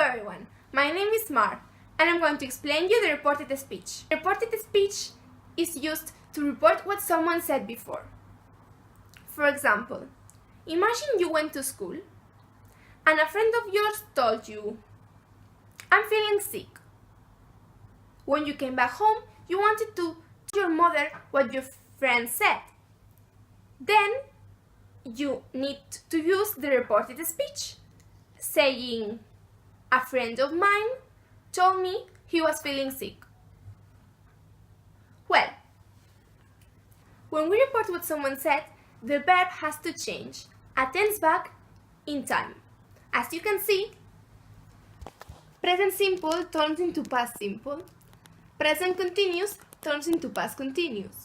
everyone, my name is Mar and I'm going to explain you the reported speech. Reported speech is used to report what someone said before. For example, imagine you went to school and a friend of yours told you, "I'm feeling sick." When you came back home, you wanted to tell your mother what your friend said. Then you need to use the reported speech, saying, "A friend of mine told me he was feeling sick." Well, when we report what someone said, the verb has to change a tense back in time. As you can see, present simple turns into past simple, present continuous turns into past continuous,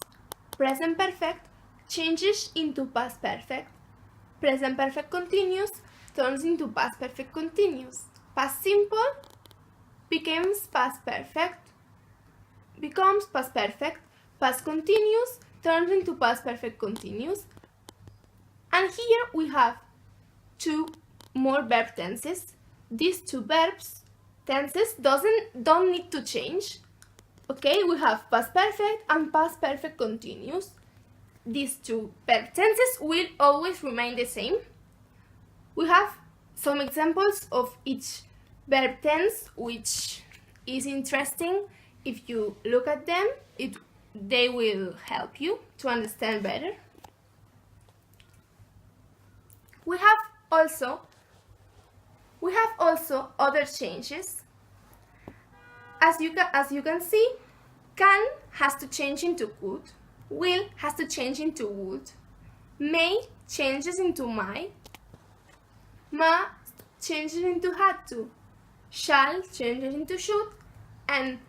present perfect changes into past perfect, present perfect continuous turns into past perfect continuous, past simple becomes past perfect, past continuous turns into past perfect continuous. And here we have two more verb tenses. These two verbs tenses don't need to change. Okay, we have past perfect and past perfect continuous. These two verb tenses will always remain the same. We have some examples of each verb tense, which is interesting. If you look at them, they will help you to understand better. We have also other changes. As you can see, can has to change into could, will has to change into would, may changes into might, ma changes into had to, shall changes into should, and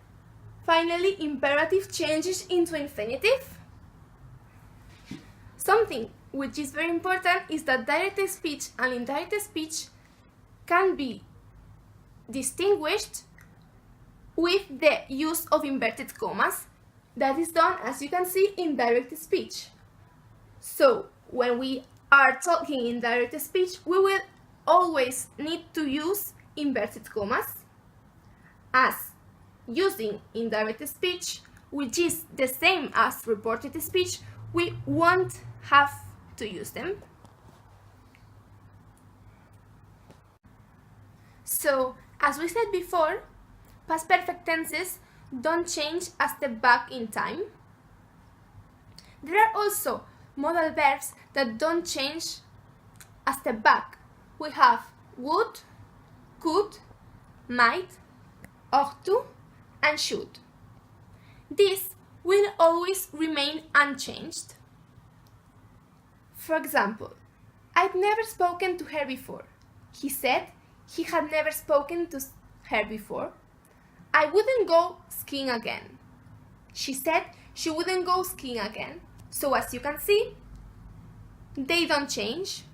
finally imperative changes into infinitive. Something which is very important is that direct speech and indirect speech can be distinguished with the use of inverted commas. That is done, as you can see, in direct speech. So when we are talking in direct speech, we will always need to use inverted commas, as using indirect speech, which is the same as reported speech, we won't have to use them. So, as we said before, past perfect tenses don't change a step back in time. There are also modal verbs that don't change a step back. We have would, could, might, ought to, and should. These will always remain unchanged. For example, "I've never spoken to her before." He said he had never spoken to her before. "I wouldn't go skiing again." She said she wouldn't go skiing again. So as you can see, they don't change.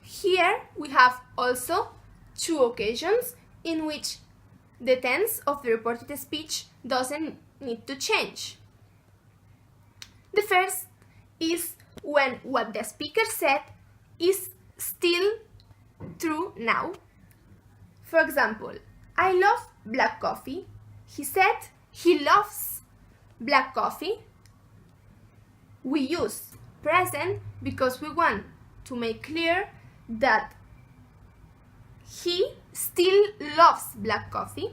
Here we have also two occasions in which the tense of the reported speech doesn't need to change. The first is when what the speaker said is still true now. For example, "I love black coffee." He said he loves black coffee. We use present because we want to make clear that he still loves black coffee.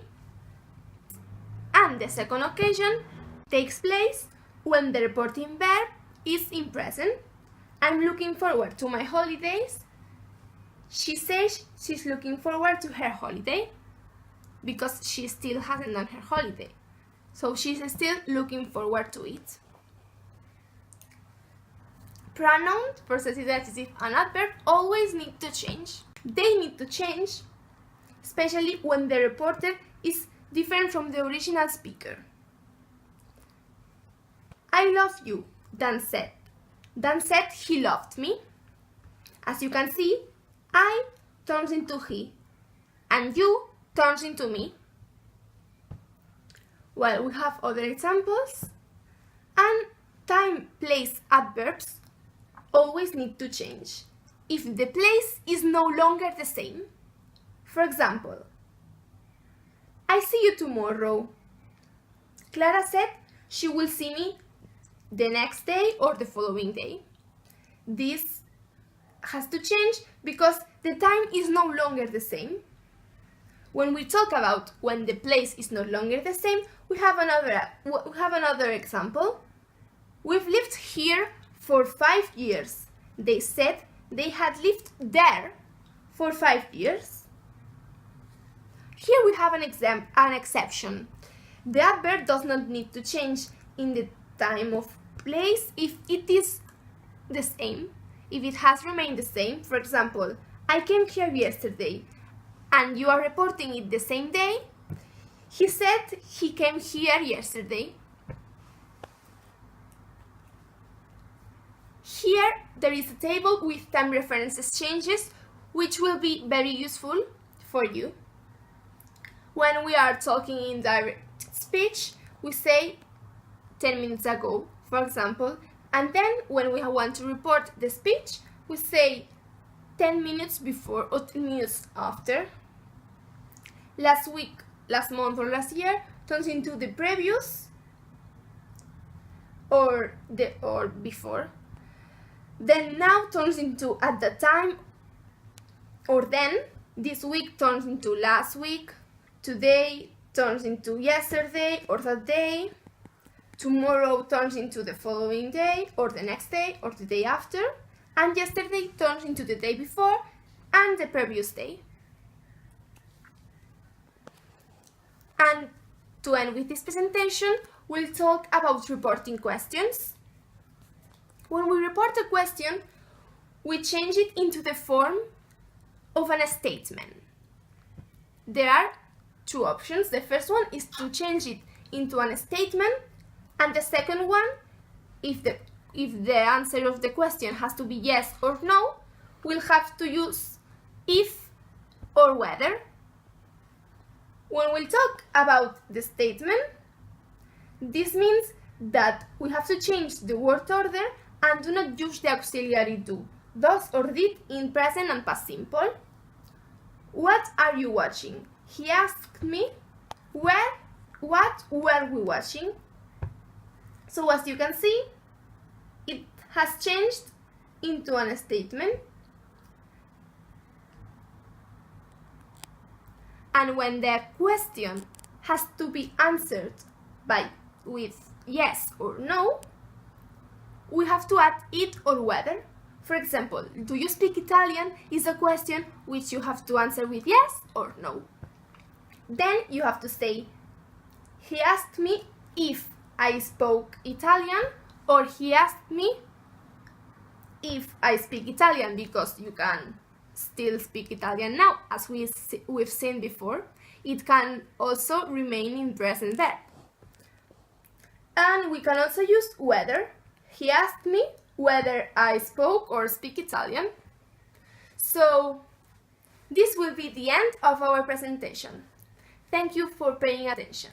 And the second occasion takes place when the reporting verb is in present. "I'm looking forward to my holidays." She says she's looking forward to her holiday because she still hasn't done her holiday. So she's still looking forward to it. Pronouns, possessive, adjective, and adverb always need to change. They need to change, especially when the reporter is different from the original speaker. "I love you," Dan said. Dan said he loved me. As you can see, I turns into he, and you turns into me. Well, we have other examples, and time, place, adverbs always need to change. if the place is no longer the same. For example, I see you tomorrow. Clara said she will see me the next day or the following day. This has to change because the time is no longer the same. When we talk about when the place is no longer the same, we have another example. We've lived here for 5 years. They said they had lived there for 5 years. Here we have an exception. The adverb does not need to change in the time of place if it is the same. If it has remained the same, for example, I came here yesterday and you are reporting it the same day, he said he came here yesterday. Here there is a table with time references changes which will be very useful for you. When we are talking in direct speech, we say 10 minutes ago, for example, and then when we want to report the speech, we say 10 minutes before or 10 minutes after. Last week, last month or last year turns into the previous or before. Then now turns into at the time or then. This week turns into last week. Today turns into yesterday or that day. Tomorrow turns into the following day or the next day or the day after. And yesterday turns into the day before and the previous day. And to end with this presentation, we'll talk about reporting questions. When we report a question, we change it into the form of a statement. There are two options. The first one is to change it into a statement, and the second one, if the answer of the question has to be yes or no, we'll have to use if or whether. When we talk about the statement, this means that we have to change the word order and do not use the auxiliary do, does or did in present and past simple. What are you watching? He asked me. What were we watching? So as you can see, it has changed into a statement. And when the question has to be answered with yes or no, we have to add it or whether. For example, do you speak Italian is a question which you have to answer with yes or no. Then you have to say, he asked me if I spoke Italian, or he asked me if I speak Italian, because you can still speak Italian now, as we've seen before. It can also remain in present verb. And we can also use whether. He asked me whether I spoke or speak Italian. So this will be the end of our presentation. Thank you for paying attention.